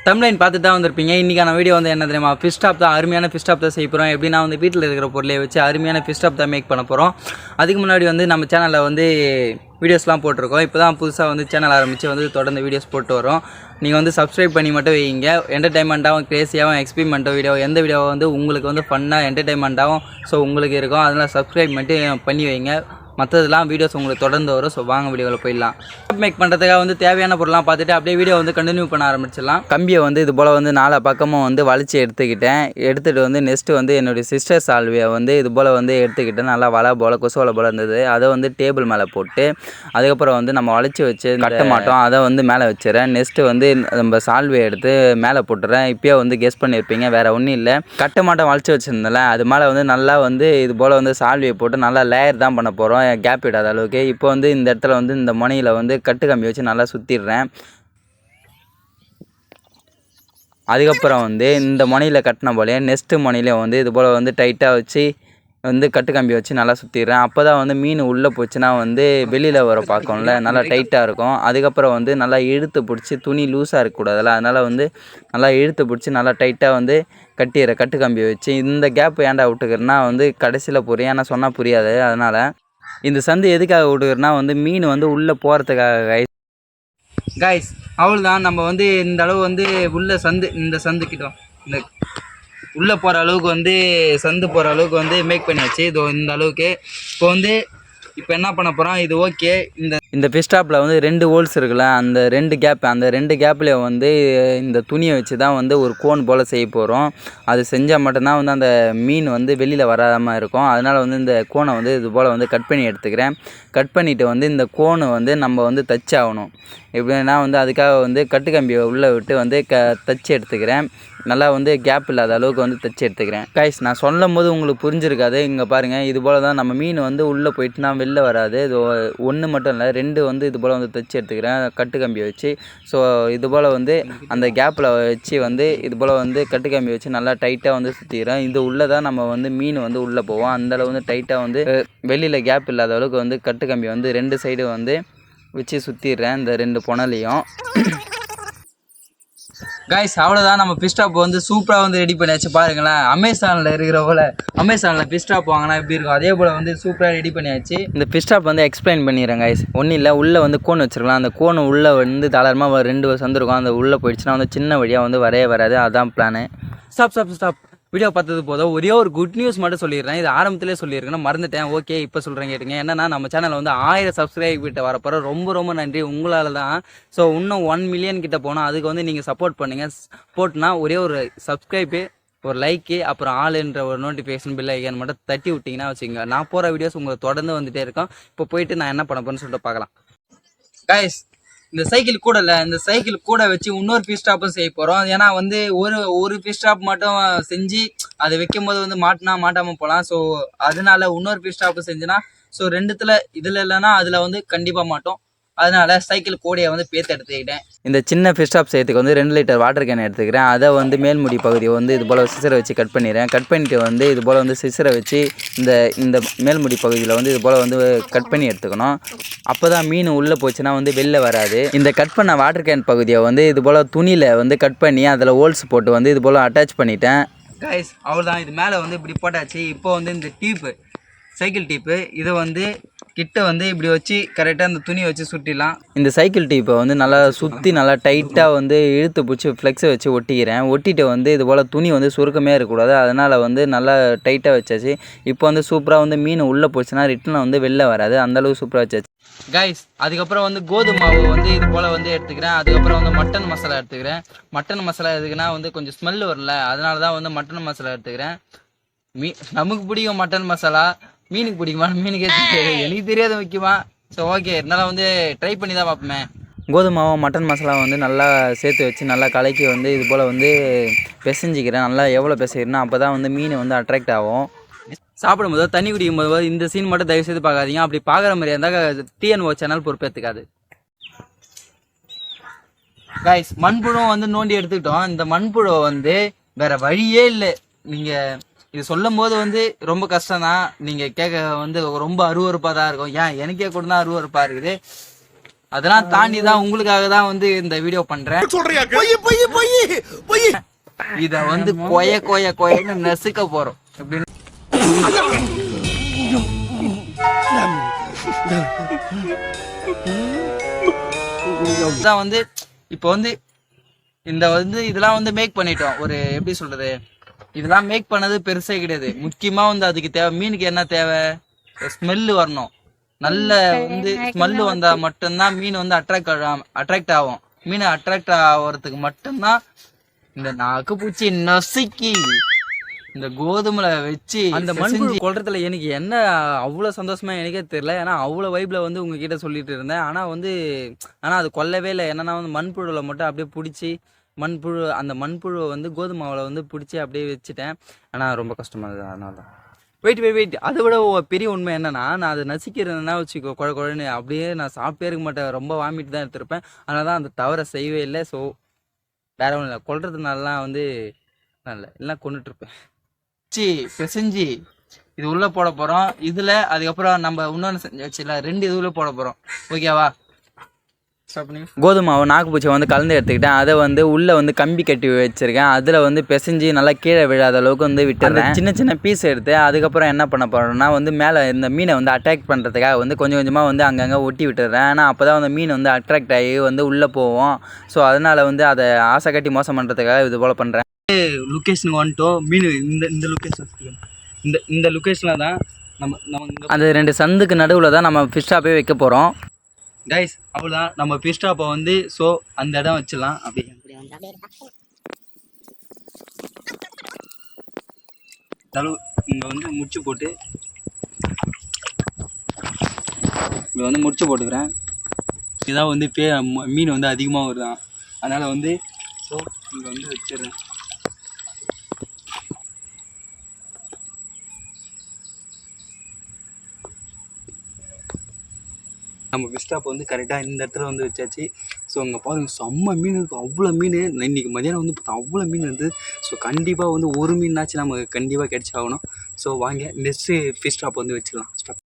Thumbnail பார்த்துட்டு தான் வந்திருப்பீங்க. இன்றைக்கான வீடியோ வந்து என்ன தெரியுமா, ஃபிஷ் டாப் தான். அருமையான ஃபிஷ் டாப் தான் செய்ய போகிறோம். எப்படின்னா வந்து வீட்டில் இருக்கிற பொருளை வச்சு அருமையான ஃபிஷ் டாப் தான் மேக் பண்ண போகிறோம். அதுக்கு முன்னாடி வந்து நம்ம சேனலில் வந்து வீடியோஸ்லாம் போட்டிருக்கோம். இப்போ தான் புதுசாக வந்து சேனல் ஆரம்பித்து வந்து தொடர்ந்து வீடியோஸ் போட்டு வரோம். நீங்கள் வந்து சப்ஸ்கிரைப் பண்ணி மட்டும் வைங்க. என்டர்டைன்மெண்ட்டாகவும் க்ரேஸியாகவும் எக்ஸ்பெரிமெண்ட்டோ வீடியோ எந்த வீடியோ வந்து உங்களுக்கு வந்து ஃபன்னாக என்டர்டைன்மெண்ட்டாகவும் உங்களுக்கு இருக்கும். அதனால் சப்ஸ்கிரைப் மட்டும் பண்ணி வைங்க. மற்றதெல்லாம் வீடியோஸ் உங்களுக்கு தொடர்ந்து வரும். ஸோ வாங்க வீடியோவில் போயிடலாம். மேக் பண்ணுறதுக்காக வந்து தேவையான பொருள்லாம் பார்த்துட்டு அப்படியே வீடியோ வந்து கண்டினியூ பண்ண ஆரம்பிச்சிடலாம். கம்பியை வந்து இது போல் வந்து 4 பக்கமும் வந்து வலிச்சு எடுத்துகிட்டு வந்து நெக்ஸ்ட்டு வந்து என்னுடைய சிஸ்டர் சால்வியை வந்து இது போல் வந்து எடுத்துக்கிட்டேன். நல்லா வலை போல் கொசு வலை போல் இருந்தது. அதை வந்து டேபிள் மேலே போட்டு அதுக்கப்புறம் வந்து நம்ம வலிச்சு வச்சு கட்ட மாட்டோம், அதை வந்து மேலே வச்சுறேன். நெக்ஸ்ட்டு வந்து நம்ம சால்வியை எடுத்து மேலே போட்டுறேன். இப்போயே வந்து கெஸ் பண்ணியிருப்பீங்க, வேறு ஒன்றும் இல்லை. கட்ட மாட்டோம் வலிச்சு வச்சுருந்தேன்ல, அது மேலே வந்து நல்லா வந்து இது போல் வந்து சால்வியை போட்டு நல்லா லேயர் தான் பண்ண போகிறோம், கேப் விடாத அளவுக்கு. இப்போ வந்து இந்த இடத்துல வந்து இந்த முனையில் வந்து கட்டு கம்பி வச்சு நல்லா சுற்றிடுறேன். அதுக்கப்புறம் வந்து இந்த முனையில் கட்டின போலே நெக்ஸ்ட்டு முனையிலையும் வந்து இது போல் வந்து டைட்டாக வச்சு வந்து கட்டு கம்பி வச்சு நல்லா சுற்றிடுறேன். அப்போ தான் வந்து மீன் உள்ளே போச்சுன்னா வந்து வெளியில் வர பார்க்கும்ல, நல்லா டைட்டாக இருக்கும். அதுக்கப்புறம் வந்து நல்லா இழுத்து பிடிச்சி, துணி லூஸாக இருக்கக்கூடாதுல்ல, அதனால் வந்து நல்லா இழுத்து பிடிச்சி நல்லா டைட்டாக வந்து கட்டிடுறேன் கட்டு கம்பி வச்சு. இந்த கேப் ஏன்டா விட்டுக்கிறேன்னா வந்து கடைசியில் புரியும், ஏன்னா சொன்னால் புரியாது. அதனால் இந்த சந்து எதுக்காக விட்டுக்கிறேன்னா வந்து மீன் வந்து உள்ளே போகிறதுக்காக. கைஸ் அவ்வளோதான். நம்ம வந்து இந்த அளவு வந்து உள்ள இந்த சந்துக்கிட்டோம், இந்த உள்ளே போகிற அளவுக்கு வந்து சந்து போகிற அளவுக்கு வந்து மேக் பண்ணியாச்சு. இதோ இந்த அளவுக்கு. இப்போ என்ன பண்ண போகிறோம், இது ஓகே. இந்த ஃபிஷ் டாப்பில் வந்து 2 ஹோல்ஸ் இருக்குல்ல, அந்த 2 கேப்லேயே வந்து இந்த துணியை வச்சு தான் வந்து ஒரு கோன் போல் செய்ய போகிறோம். அது செஞ்சால் மட்டும்தான் வந்து அந்த மீன் வந்து வெளியில் வராமல் இருக்கும். அதனால் வந்து இந்த கோனை வந்து இது போல் வந்து கட் பண்ணி எடுத்துக்கிறேன். கட் பண்ணிவிட்டு வந்து இந்த கோனை வந்து நம்ம வந்து தச்சு ஆகணும். எப்படின்னா வந்து அதுக்காக வந்து கட்டு கம்பியை உள்ளே விட்டு வந்து தச்சு எடுத்துக்கிறேன். நல்லா வந்து கேப் இல்லாத அளவுக்கு வந்து தச்சு எடுத்துக்கிறேன். கைஸ், நான் சொல்லும் போது உங்களுக்கு புரிஞ்சிருக்காது. இங்கே பாருங்கள், இது போல் தான் நம்ம மீன் வந்து உள்ளே போயிட்டுனா வெளில வராது. இது 1 மட்டும் இல்லை, 2 வந்து இது போல் வந்து தச்சு எடுத்துக்கிறேன் கட்டு கம்பியை வச்சு. ஸோ இது போல் வந்து அந்த கேப்பில் வச்சு வந்து இது போல் வந்து கட்டு கம்பி வச்சு நல்லா டைட்டாக வந்து சுற்றிக்கிறேன். இது உள்ளே தான் நம்ம வந்து மீன் வந்து உள்ளே போவோம். அந்தளவு வந்து டைட்டாக வந்து வெளியில் கேப் இல்லாத அளவுக்கு வந்து கட்டு கம்பி வந்து 2 சைடு வந்து வச்சு சுற்றிடுறேன், இந்த 2 புனலையும். கைஸ் அவ்வளோதான். நம்ம ஃபிஷ் டாப் வந்து சூப்பராக வந்து ரெடி பண்ணியாச்சு. பாருங்களேன், அமேசானில் இருக்கிற போல் அமேசானில் ஃபிஷ் டாப் வாங்கினா எப்படி இருக்கும், அதே போல் வந்து சூப்பராக ரெடி பண்ணியாச்சு. இந்த ஃபிஷ் டாப் வந்து எக்ஸ்பிளைன் பண்ணிடுறேன் கைஸ். ஒன்றும் இல்லை, உள்ளே வந்து கோன் வச்சுருக்கலாம். அந்த கோன் உள்ளே வந்து தாராளமாக 2 சந்திருக்கும். அந்த உள்ளே போயிடுச்சுன்னா வந்து சின்ன வழியாக வந்து வராது. அதுதான் பிளானு. ஸ்டாப். வீடியோ பார்த்தது போதும். ஒரே ஒரு குட் நியூஸ் மட்டும் சொல்லிடுறேன். இது ஆரம்பத்திலே சொல்லியிருக்கேன், மறந்துட்டேன். ஓகே, இப்போ சொல்கிறேன் கேட்டுங்க. என்னன்னா, நம்ம சேனல் வந்து 1000 சப்ஸ்கிரைப் கிட்ட வரப்போகிற. ரொம்ப நன்றி, உங்களால் தான். ஸோ இன்னும் 1 மில்லியன் கிட்ட போனால் அதுக்கு வந்து நீங்கள் சப்போர்ட் பண்ணுங்கள். போட்டுனா ஒரே ஒரு சப்ஸ்கிரைப்பு, ஒரு லைக்கு, அப்புறம் ஆளுன்ற ஒரு நோட்டிஃபிகேஷன் பில் ஐக்கான் மட்டும் தட்டி விட்டிங்கன்னா வச்சுக்கோங்க. நான் போகிற வீடியோஸ் உங்களுக்கு தொடர்ந்து வந்துகிட்டே இருக்கும். இப்போ போயிட்டு நான் என்ன பண்ண போகிறேன்னு சொல்லிட்டு பார்க்கலாம். கைஸ், இந்த சைக்கிள் கூட இல்லை, இந்த சைக்கிள் கூட வச்சு இன்னொரு ஃபிஷ் டாப்பும் செய்ய போகிறோம். ஏன்னா வந்து ஒரு ஃபிஷ் டாப் மட்டும் செஞ்சு அதை வைக்கும் போது வந்து மாட்டாமல் போகலாம். ஸோ அதனால இன்னொரு ஃபிஷ் டாப்பு செஞ்சுன்னா, ஸோ 2த்துல இதில் இல்லைன்னா அதில் வந்து கண்டிப்பாக மாட்டோம். அதனால சைக்கிள் கூடையை வந்து பேத்து எடுத்துக்கிட்டேன். இந்த சின்ன ஃபிஷ் டாப் செய்யறதுக்கு வந்து 2 லிட்டர் வாட்டர் கேன் எடுத்துக்கிறேன். அதை வந்து மேல்முடி பகுதியை வந்து இது போல் சிசரை வச்சு கட் பண்ணிடுறேன். கட் பண்ணிவிட்டு வந்து இது போல் வந்து சிசரை வச்சு இந்த மேல்முடி பகுதியில் வந்து இது போல் வந்து கட் பண்ணி எடுத்துக்கணும். அப்போ தான் மீன் உள்ளே போச்சுன்னா வந்து வெளில வராது. இந்த கட் பண்ண வாட்டர் கேன் பகுதியை வந்து இது போல் துணியில் வந்து கட் பண்ணி அதில் ஹோல்ஸ் போட்டு வந்து இது போல் அட்டாச் பண்ணிட்டேன். கைஸ் அவ்வளோதான். இது மேலே வந்து இப்படி போட்டாச்சு. இப்போ வந்து இந்த டீப்பு, சைக்கிள் டீப்பு, இதை வந்து கிட்ட வந்து இப்படி வச்சு கரெக்டாக அந்த துணியை வச்சு சுட்டிடலாம். இந்த சைக்கிள் டீப்பை வந்து நல்லா சுற்றி நல்லா டைட்டாக வந்து இழுத்து பிடிச்சி ஃப்ளெக்ஸை வச்சு ஒட்டிக்கிறேன். ஒட்டிட்டு வந்து இது போல் துணி வந்து சுருக்கமே இருக்கக்கூடாது. அதனால் வந்து நல்லா டைட்டாக வச்சாச்சு. இப்போ வந்து சூப்பராக வந்து மீன் உள்ளே போச்சுன்னா ரிட்டர்ன் வந்து வெளில வராது, அந்தளவுக்கு சூப்பராக வச்சாச்சு. கைஸ், அதுக்கப்புறம் வந்து கோதுமை மாவு வந்து இது போல் வந்து எடுத்துக்கிறேன். அதுக்கப்புறம் வந்து மட்டன் மசாலா எடுத்துக்கிறேன். மட்டன் மசாலா எதுக்குன்னா வந்து கொஞ்சம் ஸ்மெல் வரல, அதனால தான் வந்து மட்டன் மசாலா எடுத்துக்கிறேன். நமக்கு பிடிக்கும் மட்டன் மசாலா, மீனுக்கு பிடிக்குமா, மீனுக்கே எனக்கு தெரியாத முக்கியமா. ஸோ ஓகே, இருந்தாலும் வந்து ட்ரை பண்ணி தான் பார்ப்போமே. கோதுமாவும் மட்டன் மசாலா வந்து நல்லா சேர்த்து வச்சு நல்லா கலக்கி வந்து இது போல் வந்து பிசைஞ்சிக்கிறேன். நல்லா எவ்வளோ பிசைக்கிறேன்னா அப்போ தான் வந்து மீன் வந்து அட்ராக்ட் ஆகும். சாப்பிடும்போது தண்ணி குடிக்கும் போது இந்த சீன் மட்டும் தயவு செய்து பார்க்காதீங்க. அப்படி பார்க்குற மாதிரியா இருந்தால் TNO சேனல் பொறுப்பேற்றுக்காது. கைஸ், மண்புழு வந்து நோண்டி எடுத்துக்கிட்டோம். இந்த மண்புழு வந்து வேற வழியே இல்லை. நீங்கள் இது சொல்லும் போது வந்து ரொம்ப கஷ்டம் தான். நீங்கள் கேட்க வந்து ரொம்ப அருவறுப்பாக தான் இருக்கும். ஏன் எனக்கே கூட தான் அருவறுப்பாக இருக்குது. அதெல்லாம் தாண்டி தான் உங்களுக்காக தான் வந்து இந்த வீடியோ பண்றேன். இத வந்து கொயன்னு நசுக்க போறோம் அப்படின்னு வந்து இப்போ வந்து இந்த வந்து இதெல்லாம் வந்து மேக் பண்ணிட்டோம். ஒரு எப்படி சொல்றது, இதெல்லாம் மேக் பண்ணது பெருசே கிடையாது. முக்கியமா வந்து அதுக்கு தேவை, மீனுக்கு என்ன தேவை, ஸ்மெல்லு வரணும். நல்ல வந்து ஸ்மெல்லு வந்தா மட்டும்தான் மீன் வந்து அட்ராக்ட் ஆகும். மீன் அட்ராக்ட் ஆகிறதுக்கு மட்டும்தான் இந்த நாக்கு பூச்சி நசுக்கி இந்த கோதுமைல வச்சு அந்த மண்புழு கொள்றதுல எனக்கு என்ன அவ்வளோ சந்தோஷமா எனக்கே தெரியல. ஏன்னா அவ்வளோ வைப்ல வந்து உங்ககிட்ட சொல்லிட்டு இருந்தேன். ஆனால் அது கொல்லவே இல்லை. என்னன்னா வந்து மண்புழுவில் மட்டும் அப்படியே பிடிச்சி அந்த மண்புழுவை வந்து கோதுமாவில் வந்து பிடிச்சி அப்படியே வச்சுட்டேன். ஆனால் ரொம்ப கஷ்டமாக இருக்குது. அதனால தான் வெயிட் அதை விட பெரிய உண்மை என்னன்னா, நான் அதை நசிக்கிறதுனா வச்சுக்கோ குழன்னு அப்படியே நான் சாப்பிட்டே இருக்க மாட்டேன். ரொம்ப வாமிட்டு தான் எடுத்திருப்பேன். அதனால தான் அந்த தவறை செய்யவே இல்லை. ஸோ வேற ஒன்றும் இல்லை, கொல்றதுனாலாம் வந்து நல்ல இல்லைன்னா கொண்டுட்ருப்பேன். பிசைஞ்சு இது உள்ள போட போறோம். இதுல அதுக்கப்புறம் நம்ம இன்னொன்று செஞ்சு வச்சுல 2 இது உள்ள போட போறோம். ஓகேவா? கோதுமாவை நாக்குப்பூச்சி வந்து கலந்து எடுத்துக்கிட்டேன். அதை வந்து உள்ளே வந்து கம்பி கட்டி வச்சுருக்கேன். அதில் வந்து பிசைஞ்சு நல்லா கீழே விழாத அளவுக்கு வந்து விட்டுறேன். சின்ன பீஸ் எடுத்து அதுக்கப்புறம் என்ன பண்ண போகிறேன்னா வந்து மேலே இந்த மீனை வந்து அட்ராக்ட் பண்ணுறதுக்காக வந்து கொஞ்சம் கொஞ்சமாக வந்து அங்கங்கே ஒட்டி விட்டுறேன். ஏன்னா அப்போ தான் வந்து மீன் வந்து அட்ராக்ட் ஆகி வந்து உள்ளே போவோம். ஸோ அதனால் வந்து அதை ஆசை கட்டி மோசம் பண்ணுறதுக்காக இது போல் பண்ணுறேன். லொக்கேஷனுக்கு வந்துட்டோம். மீன் இந்த லொக்கேஷன் இந்த லொக்கேஷனில் தான் நம்ம அந்த 2 சந்துக்கு நடுவில் தான் நம்ம ஃபிஷ் ஷாப்பே வைக்க போகிறோம். கைஸ் அவ்வளோதான், நம்ம ஃபிஷ் ஷாப்பை வந்து ஸோ அந்த இடம் வச்சிடலாம். அப்படி இங்கே வந்து முடிச்சு போட்டுக்கிறேன். இதான் வந்து மீன் வந்து அதிகமாக வருதான். அதனால் வந்து ஸோ இங்கே வந்து வச்சிடுறேன். நம்ம ஃபிஷ் ஷாப் வந்து கரெக்டாக இந்த இடத்துல வந்து வச்சாச்சு. ஸோ அங்கே பாருங்கள், செம்ம மீன் இருக்குது. அவ்வளோ மீன் இன்றைக்கி மதியானம் வந்து பார்த்தா அவ்வளோ மீன் வந்து. ஸோ கண்டிப்பாக வந்து ஒரு மீனாச்சும் நமக்கு கண்டிப்பாக கிடச்சாகணும். ஸோ வாங்க நெக்ஸ்ட்டு ஃபிஷ் ஷாப் வந்து வச்சிடலாம். ஸ்டாப்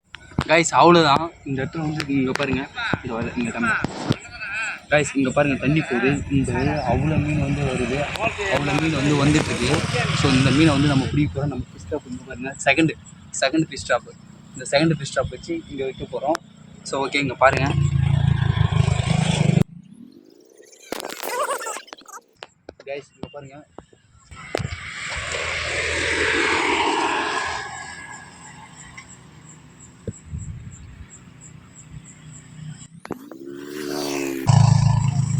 கைஸ், அவ்வளோதான். இந்த இடத்துல வந்து இங்கே பாருங்கள், இங்கே தண்ணி கைஸ், இங்கே பாருங்கள் தண்ணி போகுது. இந்த அவ்வளோ மீன் வந்து வருது, அவ்வளோ மீன் வந்து வந்துட்டுருக்கு. ஸோ இந்த மீனை வந்து நம்ம பிடிக்க போகிறோம். நம்ம ஃபிஷ் ஷாப் வந்து பாருங்கள், செகண்ட் ஃபிஷ் ஷாப்பு. இந்த செகண்ட் ஃபிஷ் ஷாப் வச்சு இங்கே வைக்க போகிறோம். ஸோ ஓகே, இங்கே பாருங்கள் கைஸ், இங்கே பாருங்கள்.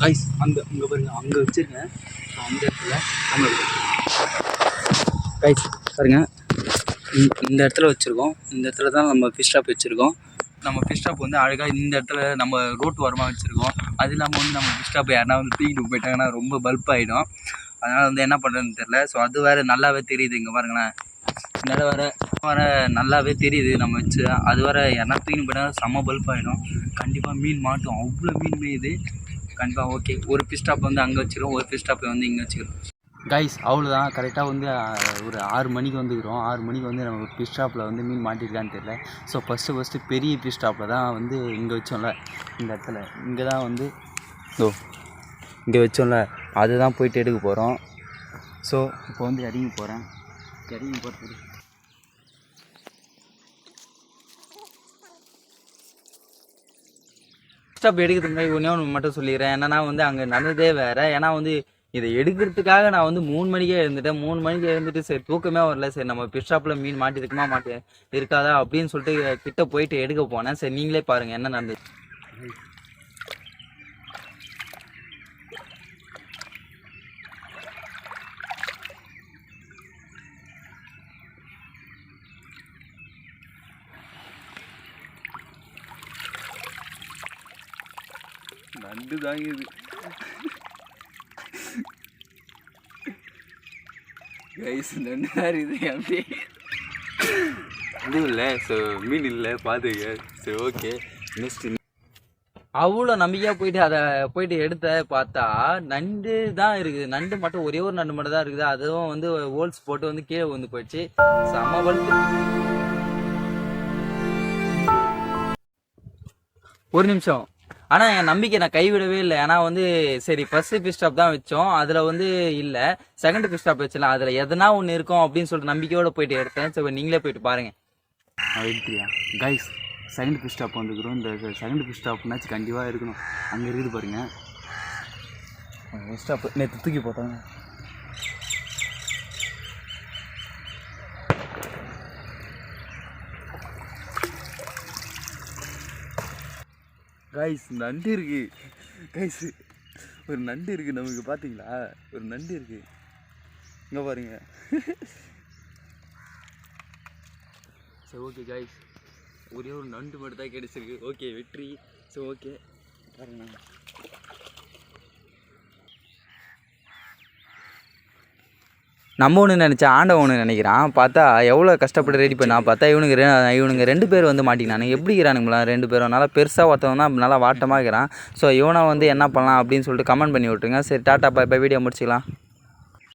கைஸ் இங்கே பாருங்கள், அங்கே வச்சுருக்கேன். அந்த இடத்துல கைஸ் பாருங்கள், இந்த இடத்துல வச்சுருக்கோம். இந்த இடத்துல தான் நம்ம ஃபிஷ் ஷாப் வச்சுருக்கோம். நம்ம ஃபிஷ் ஷாப் வந்து அழகாக இந்த இடத்துல நம்ம ரோட்டு ஓரமாக வச்சுருக்கோம். அது இல்லாமல் வந்து நம்ம ஃபிஷ் ஷாப் யாருனா வந்து தூக்கிட்டு போயிட்டாங்கன்னா ரொம்ப பல்ப் ஆகிடும். அதனால் வந்து என்ன பண்ணுறதுன்னு தெரில. ஸோ அது வேறு நல்லாவே தெரியுது. இங்கே பாருங்களேன், இந்த இடம் வேறு நல்லாவே தெரியுது நம்ம வச்சு. அது வேறு யாருனா தூக்கிட்டு போயிட்டாங்கன்னா செம்ம பல்ப் ஆகிடும். கண்டிப்பாக மீன் மாட்டும், அவ்வளோ மீன் மேயுது. கண்டிப்பாக ஓகே, ஒரு ஃபிஷ் ஷாப் வந்து அங்கே வச்சுக்கிறோம், ஒரு ஃபிஷ் ஷாப்பை வந்து இங்கே வச்சுக்கிறோம். கைஸ் அவ்வளோதான். கரெக்டாக வந்து ஒரு 6 மணிக்கு வந்துக்கிறோம். 6 மணிக்கு வந்து நம்ம ஃபிஷ் ஷாப்பில் வந்து மீன் மாட்டிருக்கான்னு தெரியல. ஸோ ஃபஸ்ட்டு பெரிய ஃபிஷ் ஷாப்பில் தான் வந்து இங்கே வச்சோம்ல, இந்த இடத்துல இங்கே தான் வந்து இங்கே வச்சோம்ல, அதுதான் போயிட்டு எடுக்க போகிறோம். ஸோ இப்போ வந்து இறங்கி போகிறேன். இறங்கி போகிறதுக்கு ஃபிஷ் ஷாப் எடுக்கிறதுக்கு முன்னாடி ஒன்று மட்டும் சொல்லிடுறேன். என்னன்னா வந்து அங்கே நடந்ததே வேறு. ஏன்னா வந்து இதை எடுக்கிறதுக்காக நான் வந்து 3 மணிக்கே எழுந்துட்டேன். 3 மணிக்கு எழுந்துட்டு சரி தூக்கமே வரல. சரி நம்ம ஃபிஷ் ஷாப்பில் மீன் இருக்காதா அப்படின்னு சொல்லிட்டு கிட்ட போயிட்டு எடுக்க போனேன். சரி நீங்களே பாருங்கள் என்ன நடந்துச்சு. நண்டு தாங்க இது கைஸ், நண்டு தான் இது. அப்படி இதுவும் இல்லை. ஸோ மீன் இல்லை, பார்த்துக்க. சரி ஓகே, நெக்ஸ்ட் அவ்வளோ நம்பிக்கையாக போயிட்டு எடுத்த பார்த்தா நண்டு தான் இருக்குது. நண்டு மட்டும் ஒரே ஒரு நண்டு மட்டும் தான் இருக்குது. அதுவும் வந்து ஹோல்ஸ் போட்டு வந்து கீழே வந்து போயிடுச்சு. செம்ம வலுத்து. ஒரு நிமிஷம், ஆனால் என் நம்பிக்கை நான் கைவிடவே இல்லை. ஏன்னா வந்து சரி ஃபர்ஸ்ட் ஃபிஷ் ஸ்டாப் தான் வச்சோம், அதில் வந்து இல்லை, செகண்ட் ஃபிஷ் ஸ்டாப் வச்சிடலாம், அதில் எதனா ஒன்று இருக்கும் அப்படின்னு சொல்லிட்டு நம்பிக்கையோடு போயிட்டு எடுத்தேன். சரி நீங்களே போயிட்டு பாருங்கள். எடுத்துறியா கைஸ், செகண்ட் ஃபிஷ் ஸ்டாப் வந்துக்கிறோம். இந்த செகண்ட் ஃபிஷ் ஸ்டாப்னாச்சும் கண்டிப்பாக இருக்கணும். அங்கே இருக்குது பாருங்கள் ஃபிஷ் ஸ்டாப். நேற்று தூக்கி போட்டாங்க. கைஸ் நண்டு இருக்கு. கைஸ் ஒரு நண்டு இருக்குது நமக்கு, பார்த்தீங்களா? ஒரு நண்டு இருக்குது இங்கே பாருங்க. சரி ஓகே கைஸ், ஒரே ஒரு நண்டு மட்டும் தான் கிடைச்சிருக்கு. ஓகே வெற்றி. சரி ஓகே பாருங்க. நம்ம ஒன்று நினச்சா ஆண்டவன் ஒன்று நினைக்கிறான். பார்த்தா எவ்வளோ கஷ்டப்பட்டு ரெடி பண்ணா. பார்த்தா இவனுங்க 2 பேர் வந்து மாட்டிக்கினானுங்க. எப்படி இருக்கிறானுங்களா 2 பேரும்? நல்லா பெருசாக ஒருத்தவன் தான் நல்லா வாட்டமாக இருக்கிறான். ஸோ இவனை வந்து என்ன பண்ணலாம் அப்படின்னு சொல்லிட்டு கமெண்ட் பண்ணி விட்டுருங்க. சரி டாட்டா பை பை, வீடியோ முடிச்சிக்கலாம்.